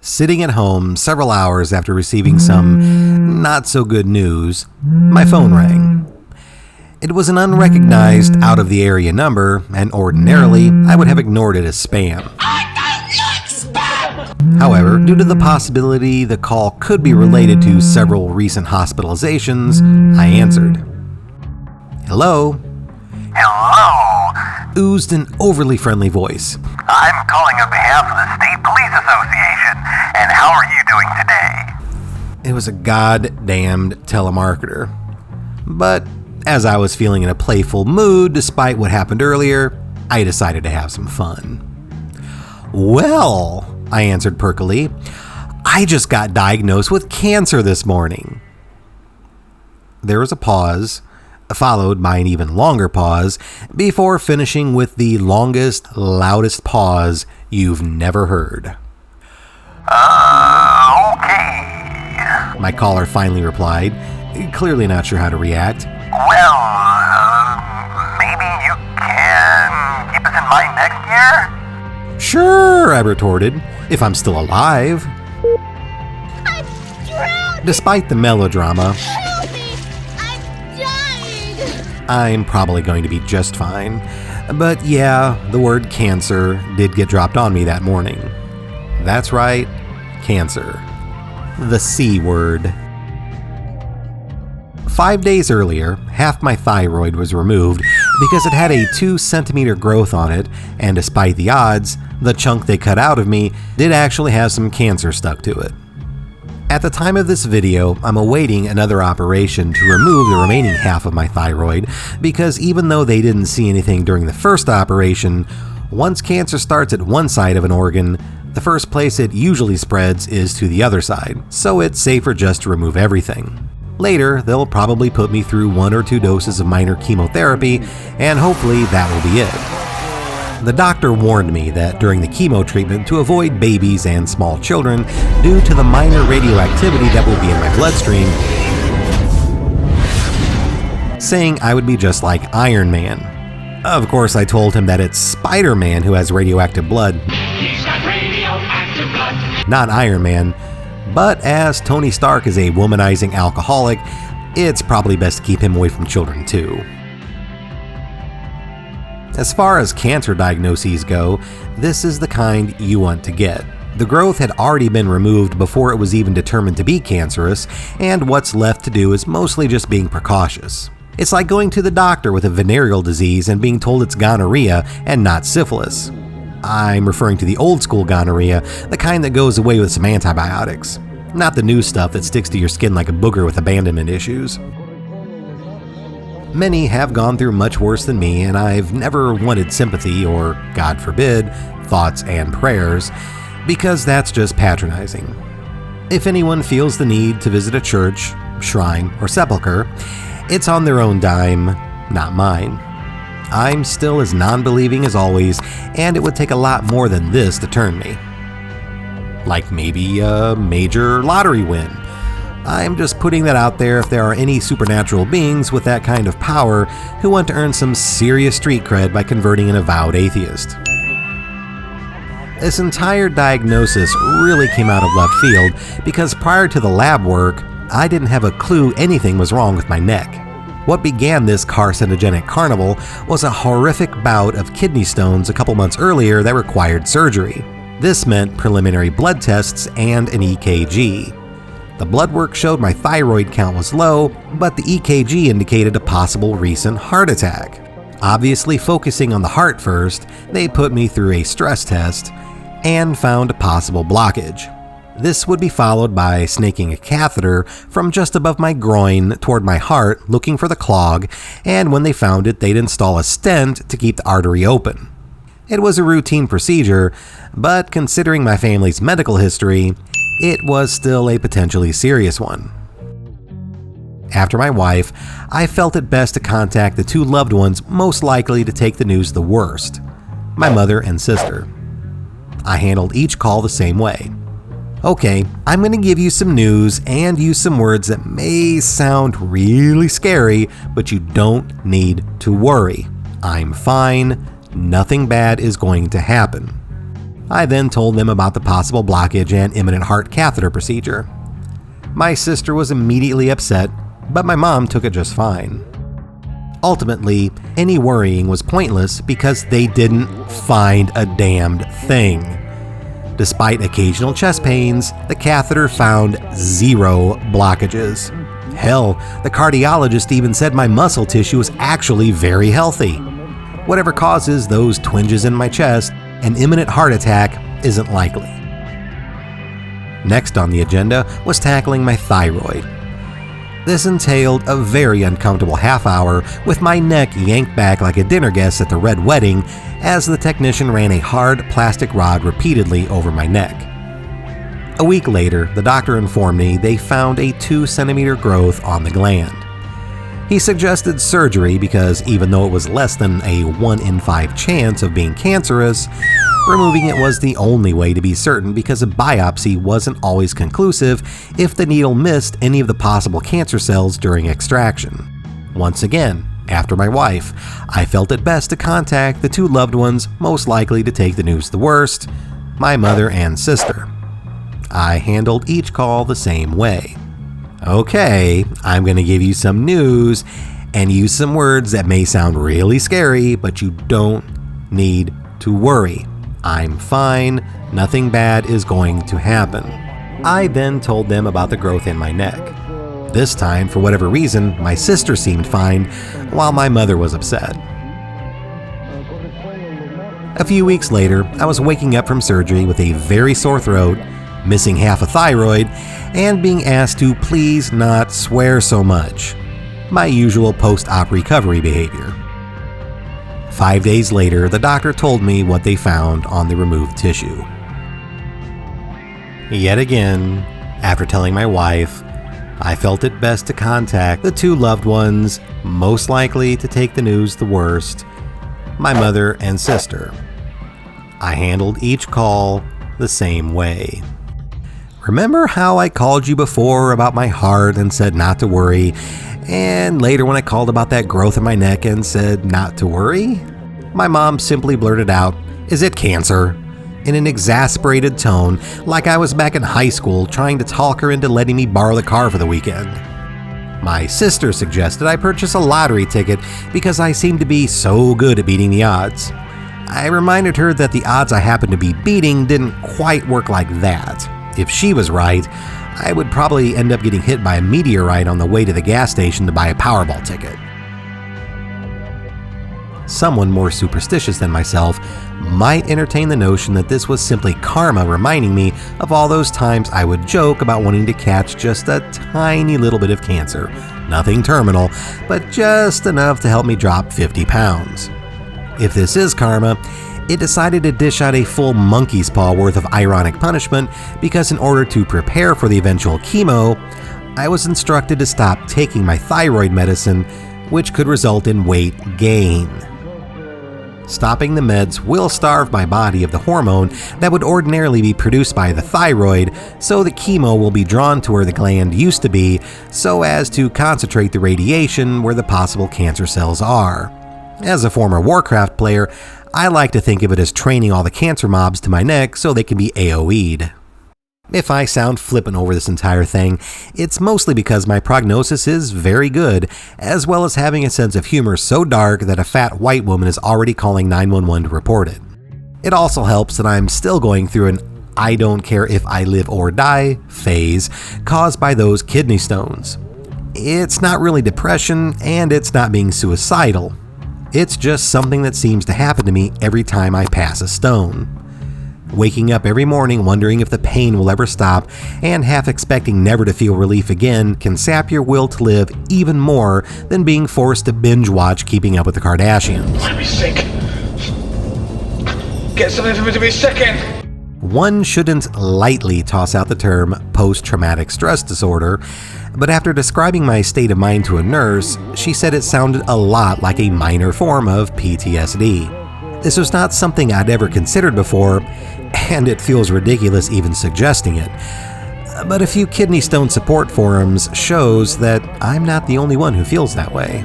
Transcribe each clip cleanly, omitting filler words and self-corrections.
sitting at home several hours after receiving some not so good news, my phone rang. It was an unrecognized, out-of-the-area number, and ordinarily, I would have ignored it as spam. However, due to the possibility the call could be related to several recent hospitalizations, I answered. Hello? Hello? Oozed an overly friendly voice. I'm calling on behalf of the State Police Association, and how are you doing today? It was a goddamned telemarketer. But as I was feeling in a playful mood despite what happened earlier, I decided to have some fun. Well, I answered perkily, I just got diagnosed with cancer this morning. There was a pause, followed by an even longer pause, before finishing with the longest, loudest pause you've never heard. Okay. My caller finally replied, clearly not sure how to react. Well, maybe you can keep us in mind next year? Sure, I retorted, if I'm still alive. I'm drowning! Despite the melodrama, Help me! I'm dying! I'm probably going to be just fine. But yeah, the word cancer did get dropped on me that morning. That's right, cancer. The C word. 5 days earlier, half my thyroid was removed because it had a 2-centimeter growth on it, and despite the odds, the chunk they cut out of me did actually have some cancer stuck to it. At the time of this video, I'm awaiting another operation to remove the remaining half of my thyroid because even though they didn't see anything during the first operation, once cancer starts at one side of an organ, the first place it usually spreads is to the other side, so it's safer just to remove everything. Later, they'll probably put me through 1 or 2 doses of minor chemotherapy, and hopefully that will be it. The doctor warned me that during the chemo treatment to avoid babies and small children due to the minor radioactivity that will be in my bloodstream, saying I would be just like Iron Man. Of course, I told him that it's Spider-Man who has radioactive blood. He's got radioactive blood. Not Iron Man. But as Tony Stark is a womanizing alcoholic, it's probably best to keep him away from children too. As far as cancer diagnoses go, this is the kind you want to get. The growth had already been removed before it was even determined to be cancerous, and what's left to do is mostly just being precautious. It's like going to the doctor with a venereal disease and being told it's gonorrhea and not syphilis. I'm referring to the old school gonorrhea, the kind that goes away with some antibiotics, not the new stuff that sticks to your skin like a booger with abandonment issues. Many have gone through much worse than me, and I've never wanted sympathy or, God forbid, thoughts and prayers, because that's just patronizing. If anyone feels the need to visit a church, shrine, or sepulcher, it's on their own dime, not mine. I'm still as non-believing as always, and it would take a lot more than this to turn me. Like maybe a major lottery win. I'm just putting that out there if there are any supernatural beings with that kind of power who want to earn some serious street cred by converting an avowed atheist. This entire diagnosis really came out of left field because prior to the lab work, I didn't have a clue anything was wrong with my neck. What began this carcinogenic carnival was a horrific bout of kidney stones a couple months earlier that required surgery. This meant preliminary blood tests and an EKG. The blood work showed my thyroid count was low, but the EKG indicated a possible recent heart attack. Obviously focusing on the heart first, they put me through a stress test and found a possible blockage. This would be followed by snaking a catheter from just above my groin toward my heart looking for the clog, and when they found it, they'd install a stent to keep the artery open. It was a routine procedure, but considering my family's medical history, it was still a potentially serious one. After my wife, I felt it best to contact the 2 loved ones most likely to take the news the worst, my mother and sister. I handled each call the same way. Okay, I'm going to give you some news and use some words that may sound really scary, but you don't need to worry. I'm fine. Nothing bad is going to happen. I then told them about the possible blockage and imminent heart catheter procedure. My sister was immediately upset, but my mom took it just fine. Ultimately, any worrying was pointless because they didn't find a damned thing. Despite occasional chest pains, the catheter found 0 blockages. Hell, the cardiologist even said my muscle tissue was actually very healthy. Whatever causes those twinges in my chest, an imminent heart attack isn't likely. Next on the agenda was tackling my thyroid. This entailed a very uncomfortable half hour with my neck yanked back like a dinner guest at the red wedding as the technician ran a hard plastic rod repeatedly over my neck. A week later, the doctor informed me they found a 2-centimeter growth on the gland. He suggested surgery because even though it was less than a 1 in 5 chance of being cancerous, removing it was the only way to be certain because a biopsy wasn't always conclusive if the needle missed any of the possible cancer cells during extraction. Once again, after my wife, I felt it best to contact the 2 loved ones most likely to take the news the worst, my mother and sister. I handled each call the same way. Okay, I'm going to give you some news and use some words that may sound really scary, but you don't need to worry. I'm fine, nothing bad is going to happen. I then told them about the growth in my neck. This time, for whatever reason, my sister seemed fine, while my mother was upset. A few weeks later, I was waking up from surgery with a very sore throat, missing half a thyroid, and being asked to please not swear so much. My usual post-op recovery behavior. 5 days later, the doctor told me what they found on the removed tissue. Yet again, after telling my wife, I felt it best to contact the 2 loved ones most likely to take the news the worst, my mother and sister. I handled each call the same way. Remember how I called you before about my heart and said not to worry, and later when I called about that growth in my neck and said not to worry? My mom simply blurted out, "Is it cancer?" in an exasperated tone, like I was back in high school trying to talk her into letting me borrow the car for the weekend. My sister suggested I purchase a lottery ticket because I seemed to be so good at beating the odds. I reminded her that the odds I happened to be beating didn't quite work like that. If she was right, I would probably end up getting hit by a meteorite on the way to the gas station to buy a Powerball ticket. Someone more superstitious than myself might entertain the notion that this was simply karma reminding me of all those times I would joke about wanting to catch just a tiny little bit of cancer. Nothing terminal, but just enough to help me drop 50 pounds. If this is karma, it decided to dish out a full monkey's paw worth of ironic punishment because in order to prepare for the eventual chemo, I was instructed to stop taking my thyroid medicine, which could result in weight gain. Stopping the meds will starve my body of the hormone that would ordinarily be produced by the thyroid, so the chemo will be drawn to where the gland used to be so as to concentrate the radiation where the possible cancer cells are. As a former Warcraft player, I like to think of it as training all the cancer mobs to my neck so they can be AoE'd. If I sound flippant over this entire thing, it's mostly because my prognosis is very good, as well as having a sense of humor so dark that a fat white woman is already calling 911 to report it. It also helps that I'm still going through an I don't care if I live or die phase caused by those kidney stones. It's not really depression, and it's not being suicidal. It's just something that seems to happen to me every time I pass a stone. Waking up every morning wondering if the pain will ever stop and half expecting never to feel relief again can sap your will to live even more than being forced to binge watch Keeping Up with the Kardashians. I'm sick. Get something for me to be sick in. One shouldn't lightly toss out the term post-traumatic stress disorder, but after describing my state of mind to a nurse, she said it sounded a lot like a minor form of PTSD. This was not something I'd ever considered before, and it feels ridiculous even suggesting it. But a few kidney stone support forums shows that I'm not the only one who feels that way.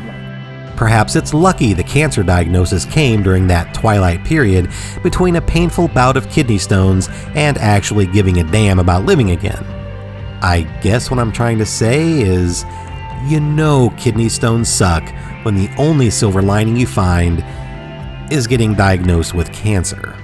Perhaps it's lucky the cancer diagnosis came during that twilight period between a painful bout of kidney stones and actually giving a damn about living again. I guess what I'm trying to say is, kidney stones suck when the only silver lining you find is getting diagnosed with cancer.